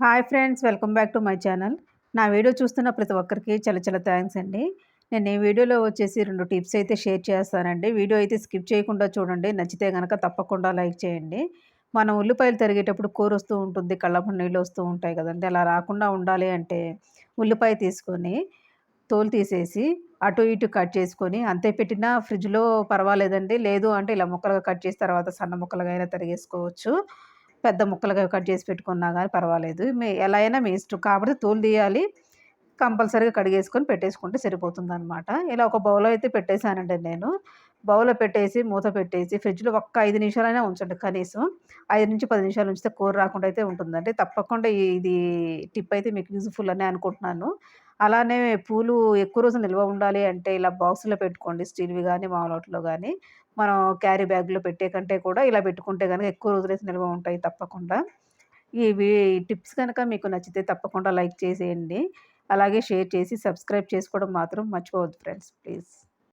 Hi friends, welcome back to my channel. నా video చూస్తున్న ప్రతి ఒక్కరికి చాలా చాలా థ్యాంక్స్ అండి. నేను ఈ వీడియోలో వచ్చేసి 2 టిప్స్ అయితే షేర్ చేస్తానండి. వీడియో అయితే స్కిప్ చేయకుండా చూడండి. నచ్చితే గనక తప్పకుండా లైక్ చేయండి. మనం ఉల్లిపాయలు తరిగేటప్పుడు కూరొస్తూ ఉంటుంది. కళ్ళమ్మట నీళ్ళొస్తూ ఉంటాయి కదండీ! అలా రాకుండా ఉండాలి అంటే ఉల్లిపాయ తీసుకొని తోలు తీసేసి అటు ఇటు కట్ చేసుకొని అంతే పెట్టినా ఫ్రిడ్జ్‌లో పర్వాలేదండి. లేదు అంటే ఇలా ముక్కలుగా కట్ చేసి తర్వాత సన్న ముక్కలుగా అయినా తరిగేసుకోవచ్చు. పెద్ద ముక్కలుగా కట్ చేసి పెట్టుకున్నా గానీ పర్వాలేదు. ఎలా అయినా మీ ఇష్టం. కాకపోతే తోలు తీయాలి. కంపల్సరీగా కడిగేసుకొని పెట్టేసుకుంటే సరిపోతుందనమాట. ఇలా ఒక బౌల్‌లో అయితే పెట్టేసానండి నేను. బౌల్‌లో పెట్టేసి, మూత పెట్టేసి ఫ్రిడ్జ్‌లో ఒక్క 5 నిమిషాలైనా ఉంచండి కనీసం. 5-10 నిమిషాలు ఉంచితే కూర రాకుండా అయితే ఉంటుందండి. తప్పకుండా ఇది టిప్ అయితే మీకు యూజ్‌ఫుల్ అనే అనుకుంటున్నాను. అలానే పూలు ఎక్కువ రోజులు నిల్వ ఉండాలి అంటే ఇలా బాక్స్‌లో పెట్టుకోండి. స్టీల్‌వి గానీ, మామూలోటిలో గానీ. మనం క్యారీ బ్యాగ్‌లో పెట్టే కంటే కూడా ఇలా పెట్టుకుంటే గనక ఎక్కువ రోజులైతే నిల్వ ఉంటాయి తప్పకుండా. ఇవి టిప్స్ గనక మీకు నచ్చితే తప్పకుండా లైక్ చేసేయండి. అలాగే షేర్ చేసి సబ్స్క్రైబ్ చేసుకోవడం మాత్రం మర్చిపోవద్దు ఫ్రెండ్స్ ప్లీజ్.